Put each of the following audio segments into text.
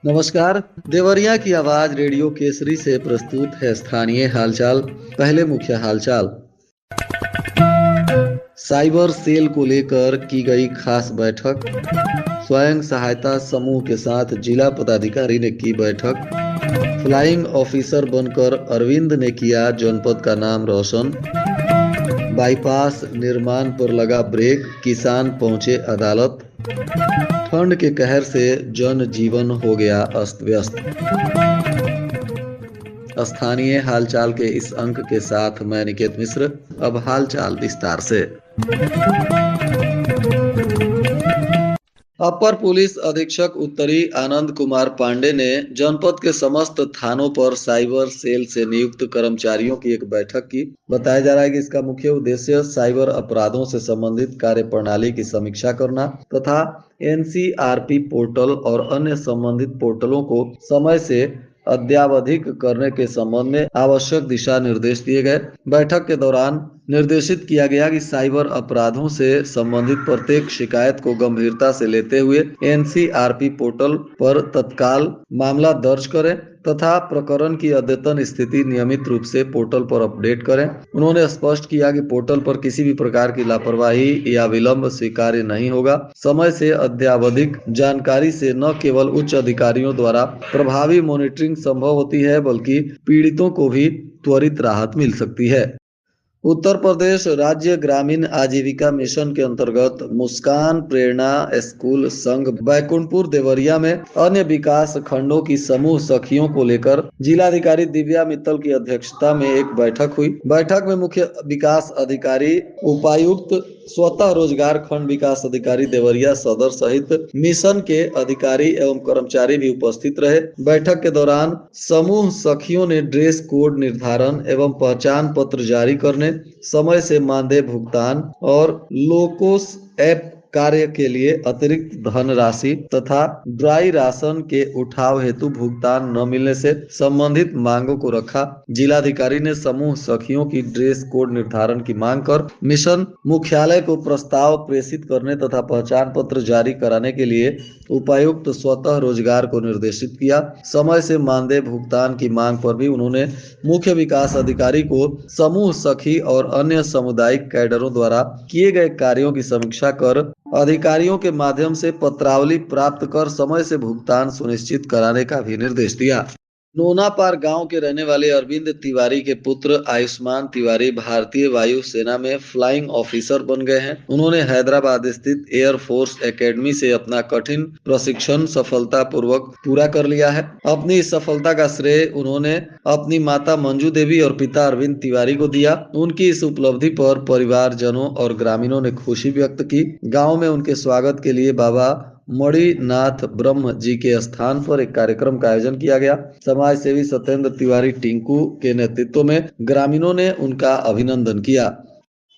नमस्कार। देवरिया की आवाज रेडियो केसरी से प्रस्तुत है स्थानीय हालचाल। पहले मुख्य हालचाल। साइबर सेल को लेकर की गई खास बैठक। स्वयं सहायता समूह के साथ जिला पदाधिकारी ने की बैठक। फ्लाइंग ऑफिसर बनकर अरविंद ने किया जनपद का नाम रोशन। बाईपास निर्माण पर लगा ब्रेक, किसान पहुंचे अदालत। ठंड के कहर से जनजीवन हो गया अस्त व्यस्त। स्थानीय हालचाल के इस अंक के साथ मैं निकेत मिश्र। अब हालचाल विस्तार से। अपर पुलिस अधीक्षक उत्तरी आनंद कुमार पांडे ने जनपद के समस्त थानों पर साइबर सेल से नियुक्त कर्मचारियों की एक बैठक की। बताया जा रहा है कि इसका मुख्य उद्देश्य साइबर अपराधों से संबंधित कार्य प्रणाली की समीक्षा करना तथा एनसीआरपी पोर्टल और अन्य संबंधित पोर्टलों को समय से अद्यावधिक करने के संबंध में आवश्यक दिशा निर्देश दिए गए। बैठक के दौरान निर्देशित किया गया कि साइबर अपराधों से संबंधित प्रत्येक शिकायत को गंभीरता से लेते हुए एनसीआरपी पोर्टल पर तत्काल मामला दर्ज करें तथा प्रकरण की अद्यतन स्थिति नियमित रूप से पोर्टल पर अपडेट करें। उन्होंने स्पष्ट किया कि पोर्टल पर किसी भी प्रकार की लापरवाही या विलंब स्वीकार्य नहीं होगा। समय से अद्यावधिक जानकारी से न केवल उच्च अधिकारियों द्वारा प्रभावी मॉनिटरिंग संभव होती है बल्कि पीड़ितों को भी त्वरित राहत मिल सकती है। उत्तर प्रदेश राज्य ग्रामीण आजीविका मिशन के अंतर्गत मुस्कान प्रेरणा स्कूल संघ बैकुंठपुर देवरिया में अन्य विकास खंडों की समूह सखियों को लेकर जिलाधिकारी दिव्या मित्तल की अध्यक्षता में एक बैठक हुई। बैठक में मुख्य विकास अधिकारी, उपायुक्त, स्वतः रोजगार खंड विकास अधिकारी देवरिया सदर सहित मिशन के अधिकारी एवं कर्मचारी भी उपस्थित रहे। बैठक के दौरान समूह सखियों ने ड्रेस कोड निर्धारण एवं पहचान पत्र जारी करने, समय से मानदेय भुगतान और लोकोस ऐप कार्य के लिए अतिरिक्त धनराशि तथा ड्राई राशन के उठाव हेतु भुगतान न मिलने से संबंधित मांगों को रखा। जिलाधिकारी ने समूह सखियों की ड्रेस कोड निर्धारण की मांग कर मिशन मुख्यालय को प्रस्ताव प्रेषित करने तथा पहचान पत्र जारी कराने के लिए उपायुक्त स्वतः रोजगार को निर्देशित किया। समय से मानदेय भुगतान की मांग पर भी उन्होंने मुख्य विकास अधिकारी को समूह सखी और अन्य सामुदायिक कैडरों द्वारा किए गए कार्यों की समीक्षा कर अधिकारियों के माध्यम से पत्रावली प्राप्त कर समय से भुगतान सुनिश्चित कराने का भी निर्देश दिया। नोनापार गांव के रहने वाले अरविंद तिवारी के पुत्र आयुष्मान तिवारी भारतीय वायु सेना में फ्लाइंग ऑफिसर बन गए हैं। उन्होंने हैदराबाद स्थित एयर फोर्स एकेडमी से अपना कठिन प्रशिक्षण सफलतापूर्वक पूरा कर लिया है। अपनी इस सफलता का श्रेय उन्होंने अपनी माता मंजू देवी और पिता अरविंद तिवारी को दिया। उनकी इस उपलब्धि पर परिवारजनों और ग्रामीणों ने खुशी व्यक्त की। गाँव में उनके स्वागत के लिए बाबा मणिनाथ ब्रह्म जी के स्थान पर एक कार्यक्रम का आयोजन किया गया। समाज सेवी सत्येंद्र तिवारी टिंकू के नेतृत्व में ग्रामीणों ने उनका अभिनंदन किया।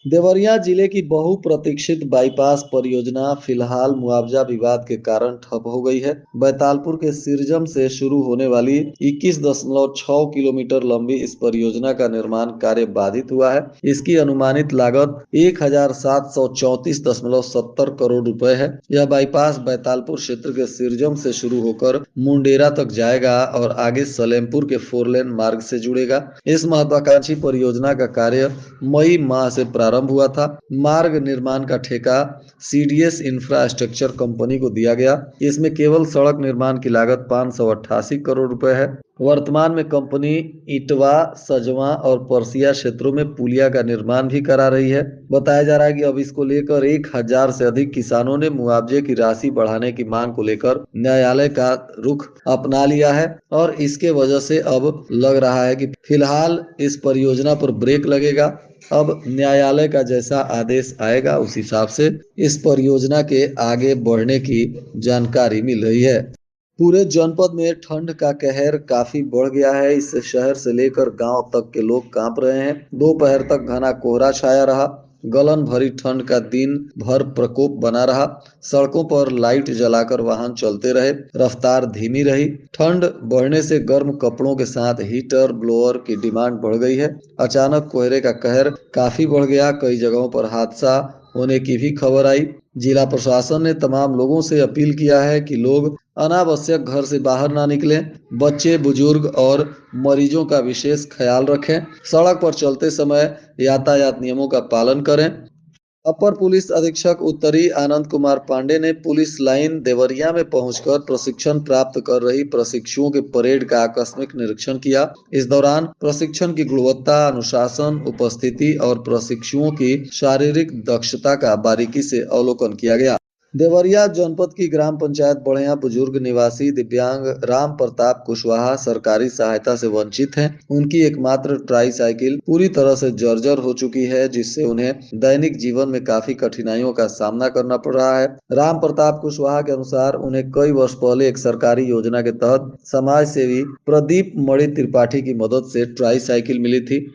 देवरिया जिले की बहुप्रतीक्षित बाईपास परियोजना फिलहाल मुआवजा विवाद के कारण ठप हो गई है। बैतालपुर के सिरजम से शुरू होने वाली 21.6 किलोमीटर लंबी इस परियोजना का निर्माण कार्य बाधित हुआ है। इसकी अनुमानित लागत 1734.70 करोड़ रुपए है। यह बाईपास बैतालपुर क्षेत्र के सिरजम से शुरू होकर मुंडेरा तक जाएगा और आगे सलेमपुर के 4 लेन मार्ग से जुड़ेगा। इस महत्वाकांक्षी परियोजना का कार्य मई माह से प्रारंभ हुआ था। मार्ग निर्माण का ठेका सीडीएस इंफ्रास्ट्रक्चर कंपनी को दिया गया। इसमें केवल सड़क निर्माण की लागत 588 करोड़ रुपए है। वर्तमान में कंपनी इटवा, सजवा और परसिया क्षेत्रों में पुलिया का निर्माण भी करा रही है। बताया जा रहा है कि अब इसको लेकर 1000 से अधिक किसानों ने मुआवजे की राशि बढ़ाने की मांग को लेकर न्यायालय का रुख अपना लिया है और इसके वजह से अब लग रहा है कि फिलहाल इस परियोजना पर ब्रेक लगेगा। अब न्यायालय का जैसा आदेश आएगा उस हिसाब से इस परियोजना के आगे बढ़ने की जानकारी मिल रही है। पूरे जनपद में ठंड का कहर काफी बढ़ गया है। इससे शहर से लेकर गांव तक के लोग कांप रहे हैं। दोपहर तक घना कोहरा छाया रहा। गलन भरी ठंड का दिन भर प्रकोप बना रहा। सड़कों पर लाइट जलाकर वाहन चलते रहे। रफ्तार धीमी रही। ठंड बढ़ने से गर्म कपड़ों के साथ हीटर, ब्लोअर की डिमांड बढ़ गई है। अचानक कोहरे का कहर काफी बढ़ गया। कई जगहों पर हादसा होने की भी खबर आई। जिला प्रशासन ने तमाम लोगों से अपील किया है कि लोग अनावश्यक घर से बाहर ना निकलें, बच्चे, बुजुर्ग और मरीजों का विशेष ख्याल रखें, सड़क पर चलते समय यातायात नियमों का पालन करें। अपर पुलिस अधीक्षक उत्तरी आनंद कुमार पांडे ने पुलिस लाइन देवरिया में पहुंचकर प्रशिक्षण प्राप्त कर रही प्रशिक्षुओं के परेड का आकस्मिक निरीक्षण किया। इस दौरान प्रशिक्षण की गुणवत्ता, अनुशासन, उपस्थिति और प्रशिक्षुओं की शारीरिक दक्षता का बारीकी से अवलोकन किया गया। देवरिया जनपद की ग्राम पंचायत बढ़िया बुजुर्ग निवासी दिव्यांग राम प्रताप कुशवाहा सरकारी सहायता से वंचित हैं। उनकी एकमात्र ट्राई साइकिल पूरी तरह से जर्जर हो चुकी है, जिससे उन्हें दैनिक जीवन में काफी कठिनाइयों का सामना करना पड़ रहा है। राम प्रताप कुशवाहा के अनुसार उन्हें कई वर्ष पहले एक सरकारी योजना के तहत समाज सेवी प्रदीप मणि त्रिपाठी की मदद से ट्राई साइकिल मिली थी,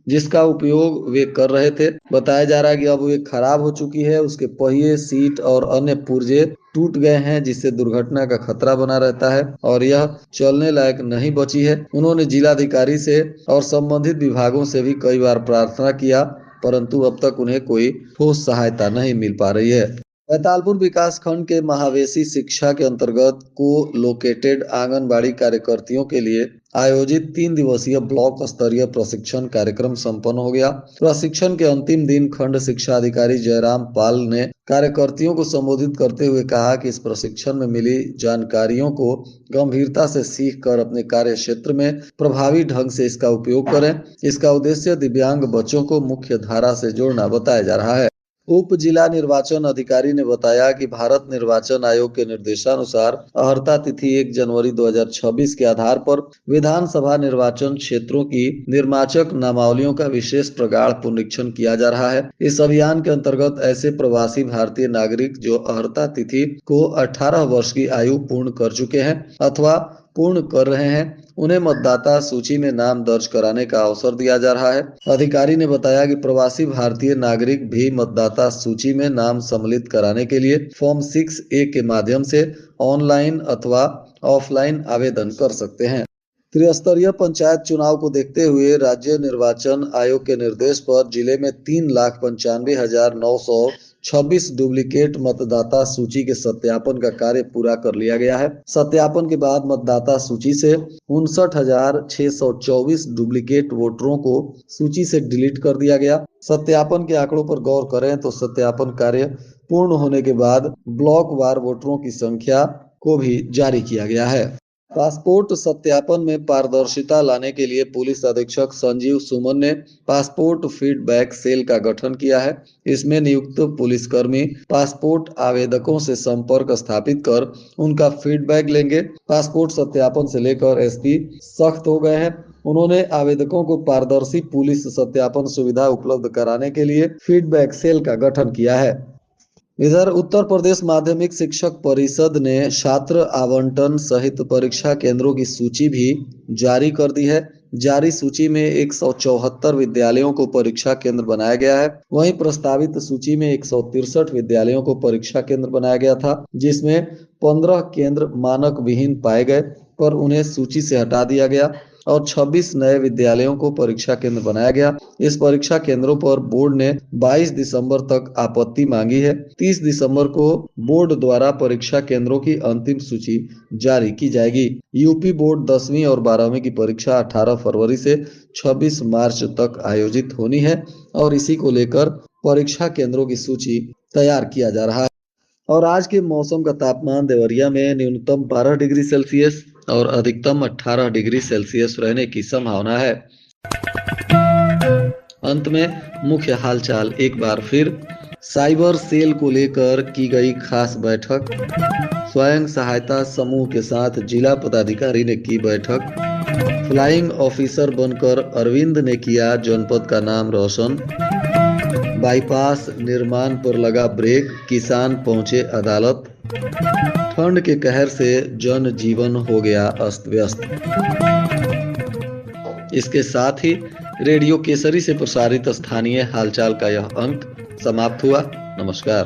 जिसका उपयोग वे कर रहे थे। बताया जा रहा है कि अब वे खराब हो चुकी है, उसके पहिए, सीट और अन्य पुर्जे टूट गए हैं, जिससे दुर्घटना का खतरा बना रहता है और यह चलने लायक नहीं बची है। उन्होंने जिलाधिकारी से और संबंधित विभागों से भी कई बार प्रार्थना किया, परंतु अब तक उन्हें कोई ठोस सहायता नहीं मिल पा रही है। बैतालपुर विकास खंड के महावेशी शिक्षा के अंतर्गत को लोकेटेड आंगनबाड़ी कार्यकर्तियों के लिए आयोजित 3 दिवसीय ब्लॉक स्तरीय प्रशिक्षण कार्यक्रम संपन्न हो गया। प्रशिक्षण के अंतिम दिन खंड शिक्षा अधिकारी जयराम पाल ने कार्यकर्तियों को संबोधित करते हुए कहा कि इस प्रशिक्षण में मिली जानकारियों को गंभीरता से सीख कर अपने कार्य क्षेत्र में प्रभावी ढंग से इसका उपयोग करें। इसका उद्देश्य दिव्यांग बच्चों को मुख्य धारा से जोड़ना बताया जा रहा है। उप जिला निर्वाचन अधिकारी ने बताया कि भारत निर्वाचन आयोग के निर्देशानुसार अर्हता तिथि 1 जनवरी 2026 के आधार पर विधानसभा निर्वाचन क्षेत्रों की निर्वाचक नामावलियों का विशेष प्रगाढ़ पुनरीक्षण किया जा रहा है। इस अभियान के अंतर्गत ऐसे प्रवासी भारतीय नागरिक जो अर्हता तिथि को 18 वर्ष की आयु पूर्ण कर चुके हैं अथवा पूर्ण कर रहे हैं, उन्हें मतदाता सूची में नाम दर्ज कराने का अवसर दिया जा रहा है। अधिकारी ने बताया कि प्रवासी भारतीय नागरिक भी मतदाता सूची में नाम सम्मिलित कराने के लिए फॉर्म 6A के माध्यम से ऑनलाइन अथवा ऑफलाइन आवेदन कर सकते हैं। त्रिस्तरीय पंचायत चुनाव को देखते हुए राज्य निर्वाचन आयोग के निर्देश पर जिले में 3,95,926 डुप्लीकेट मतदाता सूची के सत्यापन का कार्य पूरा कर लिया गया है। सत्यापन के बाद मतदाता सूची से 59,624 डुप्लीकेट वोटरों को सूची से डिलीट कर दिया गया। सत्यापन के आंकड़ों पर गौर करें तो सत्यापन कार्य पूर्ण होने के बाद ब्लॉक वार वोटरों की संख्या को भी जारी किया गया है। पासपोर्ट सत्यापन में पारदर्शिता लाने के लिए पुलिस अधीक्षक संजीव सुमन ने पासपोर्ट फीडबैक सेल का गठन किया है। इसमें नियुक्त पुलिसकर्मी पासपोर्ट आवेदकों से संपर्क स्थापित कर उनका फीडबैक लेंगे। पासपोर्ट सत्यापन से लेकर एसपी सख्त हो गए हैं। उन्होंने आवेदकों को पारदर्शी पुलिस सत्यापन सुविधा उपलब्ध कराने के लिए फीडबैक सेल का गठन किया है। इधर उत्तर प्रदेश माध्यमिक शिक्षक परिषद ने छात्र आवंटन सहित परीक्षा केंद्रों की सूची भी जारी कर दी है। जारी सूची में 174 विद्यालयों को परीक्षा केंद्र बनाया गया है। वहीं प्रस्तावित सूची में 163 विद्यालयों को परीक्षा केंद्र बनाया गया था, जिसमें 15 केंद्र मानक विहीन पाए गए पर उन्हें सूची से हटा दिया गया और 26 नए विद्यालयों को परीक्षा केंद्र बनाया गया। इस परीक्षा केंद्रों पर बोर्ड ने 22 दिसंबर तक आपत्ति मांगी है। 30 दिसंबर को बोर्ड द्वारा परीक्षा केंद्रों की अंतिम सूची जारी की जाएगी। यूपी बोर्ड 10वीं और 12वीं की परीक्षा 18 फरवरी से 26 मार्च तक आयोजित होनी है और इसी को लेकर परीक्षा केंद्रों की सूची तैयार किया जा रहा है। और आज के मौसम का तापमान देवरिया में न्यूनतम 12 डिग्री सेल्सियस और अधिकतम 18 डिग्री सेल्सियस रहने की संभावना है। अंत में मुख्य हालचाल एक बार फिर। साइबर सेल को लेकर की गई खास बैठक। स्वयं सहायता समूह के साथ जिला पदाधिकारी ने की बैठक। फ्लाइंग ऑफिसर बनकर अरविंद ने किया जनपद का नाम रोशन। बाईपास निर्माण पर लगा ब्रेक, किसान पहुंचे अदालत। ठंड के कहर से जनजीवन हो गया अस्त व्यस्त। इसके साथ ही रेडियो केसरी से प्रसारित स्थानीय हालचाल का यह अंक समाप्त हुआ। नमस्कार।